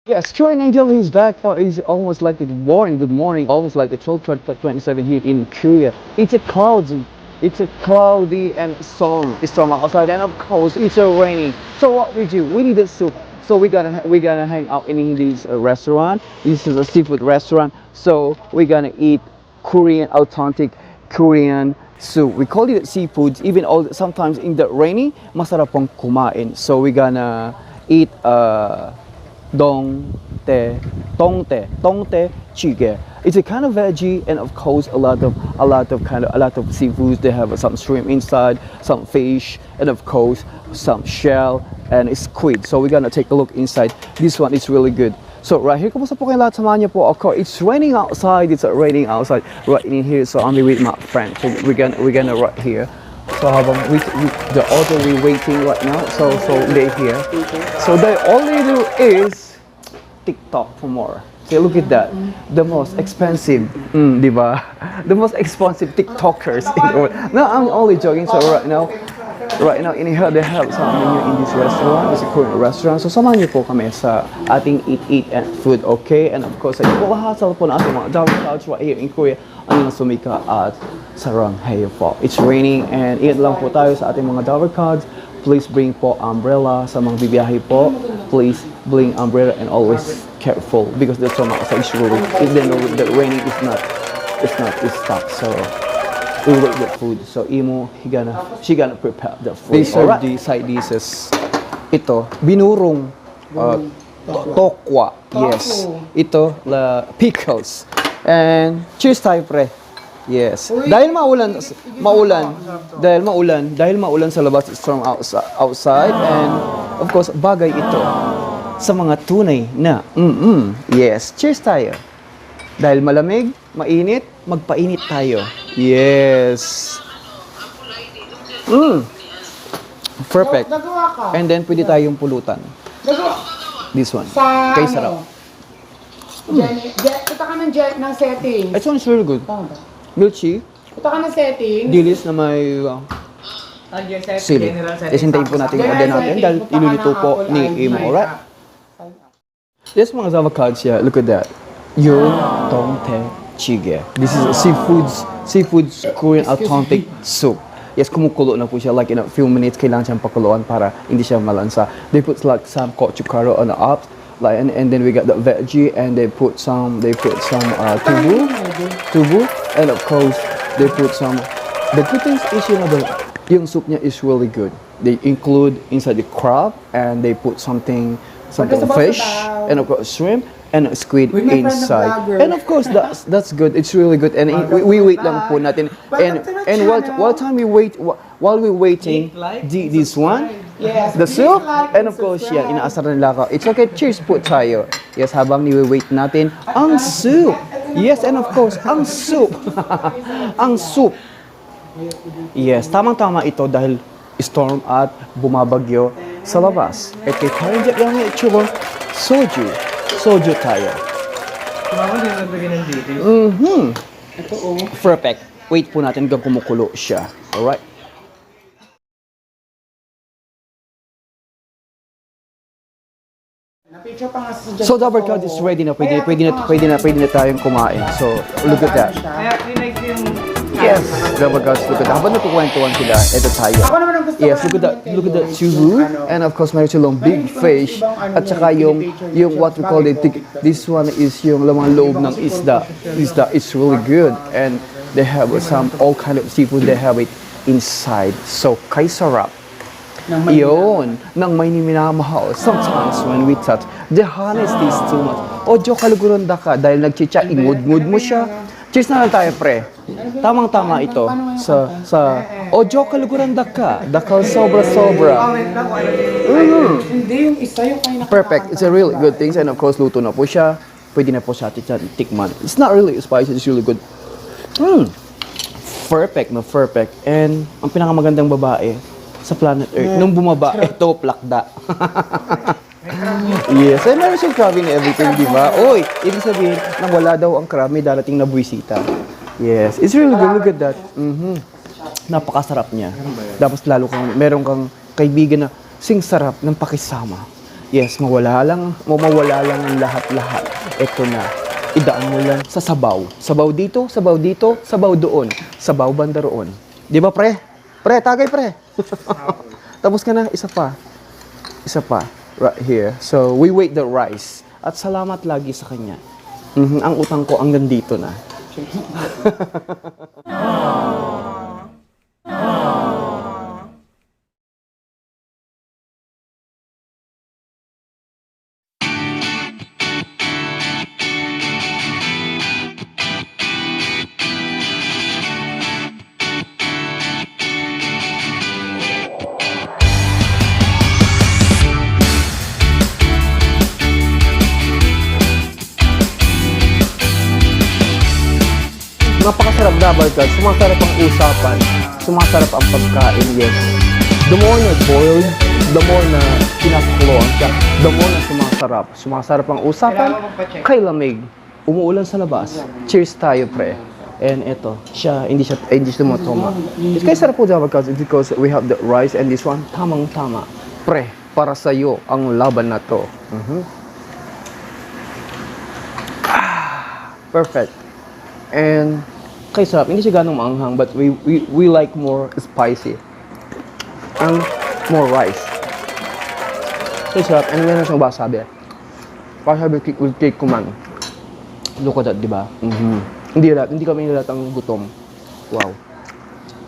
Yes, Troy Angel is back. It's almost like the morning, good morning, almost like the 12:27 here in Korea. It's a cloudy and storm outside, and of course it's a raining. So what we do? We need a soup. So we gonna hang out in this restaurant. This is a seafood restaurant. So we're gonna eat Korean authentic Korean soup. We call it seafoods. Even all sometimes in the rainy, masarap pong kumain. So we're gonna eat dong tongte jjigae. It's a kind of veggie, and of course a lot of seafoods. They have some shrimp inside, some fish, and of course some shell and squid. So we're gonna take a look inside. This one is really good. So right here, kumusta po kayo lahat? Samahan niyo po ako. It's raining outside. It's raining outside right in here. So I'm with my friend. So we're gonna right here. So habang the order we waiting right now. So they here. So they all they do is TikTok for more. Okay, look at that. The most expensive, di ba? The most expensive TikTokers in the world. No, I'm only joking. So right now in here they have some menu in this restaurant. It's a Korean restaurant. So samahan niyo po kami sa ating eat and food, okay? And of course, ay po lahasal po na ating mga Java couch right here in Korea. Ang sumika at Saranghae po. It's raining and ingat lang po tayo sa ating mga Java cards. Please bring po umbrella sa mga bibiyahe po. Please bring umbrella and always careful because there's so much really. Even though the raining is not stopped. So we wait the food. So Imo, she gonna prepare the food. They serve the side dishes. Ito, binurong tokwa. Yes. Ito, pickles. And cheers tayo pre. Yes. Dahil maulan sa labas, it's storm outside, and of course bagay ito sa mga tunay na yes. Cheers tayo. Dahil malamig, mainit, magpainit tayo. Yes. Perfect. And then pwede tayong pulutan. This one. Kay sarap. Punta ka ng setting. This one is really good. Milchi, Punta ka ng setting. dilis na may sili. Isintayin po natin yung order natin dahil iluluto po ni Imo, alright? Yes, mga avocados here. Look at that. Yung tongte jjigae. This is a seafoods Korean authentic soup. Yes, kumukulo na po siya. Like in a few minutes, kailangan siyang pakuluan para hindi siya malansa. They put like some gochugaru on the up. Like and then we got the veggie, and they put some tubu, and of course they put some. The good thing is yung soup niya is really good. They include inside the crab, and they put something fish, and of course shrimp and squid inside. And of course that's good. It's really good. And we wait lang po natin. And while we waiting, this one. Yes. The soup, and of course, yan, inaasar nila ako. It's okay, cheers po tayo. Yes, habang niwe-wait natin, ang soup. Yes, and of course, ang soup. Ang soup. Yes, tamang-tama ito dahil storm at bumabagyo sa labas. At kay Karen Jack lang yung itsura, soju. Soju tayo. Mama, din nagbigay ng details. Ito Perfect. Wait po natin hanggang kumukulo siya. Alright? So the workout is ready na. Pwede na tayong kumain. So look at that. Yes, the workout. Look at that. Habang nagkukwentuhan sila, ito tayo. Yes, look at that tubu, and of course meron silang big fish at saka yung what we call it. This one is yung lamang loob ng isda. It's really good, and they have some all kind of seafood. They have it inside. So kay sarap. Yun, nang may minamahal. Sometimes when we touch, the honesty is too much. Ojo, kaluguranda ka dahil nagchicha, ingud-ngud mo siya. Cheers na lang tayo, pre. Tamang-tama ito. Ojo, kaluguranda ka. Dakal sobra-sobra. Hindi, yung isa yung kayo Perfect. It's a really good thing. And of course, luto na po siya. Pwede na po siya tikman. It's not really spicy. It's really good. Perfect. And ang pinakamagandang babae sa planet Earth. Nung bumaba, ito, plakda. Yes, ay meron siyang crab and everything, di ba? Oy, ibig sabihin, nang wala daw ang crab, may darating na buwisita. Yes, it's really good. Look at that. Napakasarap niya. Tapos lalo meron kang kaibigan na sing sarap ng pakisama. Yes, mawala lang ang lahat-lahat. Ito na. Idaan mo lang sa sabaw. Sabaw dito, sabaw doon. Sabaw banda roon. Di ba, pre? Pre, tagay, pre. Tapos ka na, isa pa. Isa pa. Right here. So, we wait the rice. At salamat lagi sa kanya. Ang utang ko hanggang dito na. Napakasarap na, Barkad. Sumasarap ang usapan. Sumasarap ang pagkain, yes. The more na boiled, the more na pinakuluan siya, the more na sumasarap. Sumasarap ang usapan, kay lamig. Umuulan sa labas. Cheers tayo, pre. And eto, hindi siya tumatoma. It's kaya sarap po dyan, Barkad, because we have the rice and this one, tamang-tama. Pre, para sa'yo ang laban na to. Perfect. And kay sarap, hindi siya ganong maanghang, but we like more spicy. And more rice. Kay sarap, and meron siyang wasabi. Wasabi will take command. Look at that, di ba? Hindi kami nilatang gutom. Wow.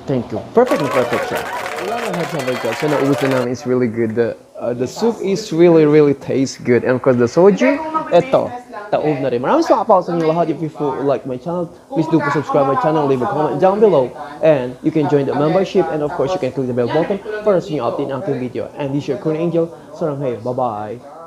Thank you. Perfect na perfect siya. Wala na lahat sa Barkad. So naubos na namin, it's really good. The soup is really tastes good. And of course, the soju, eto. Taob na rin. Maraming salamat sa inyo lahat. If you like my channel, please do subscribe my channel, leave a comment down below, and you can join the membership, and of course you can click the bell button para sa inyo update ng aking video. And this is your Kun Angel. Sarang hey, bye-bye.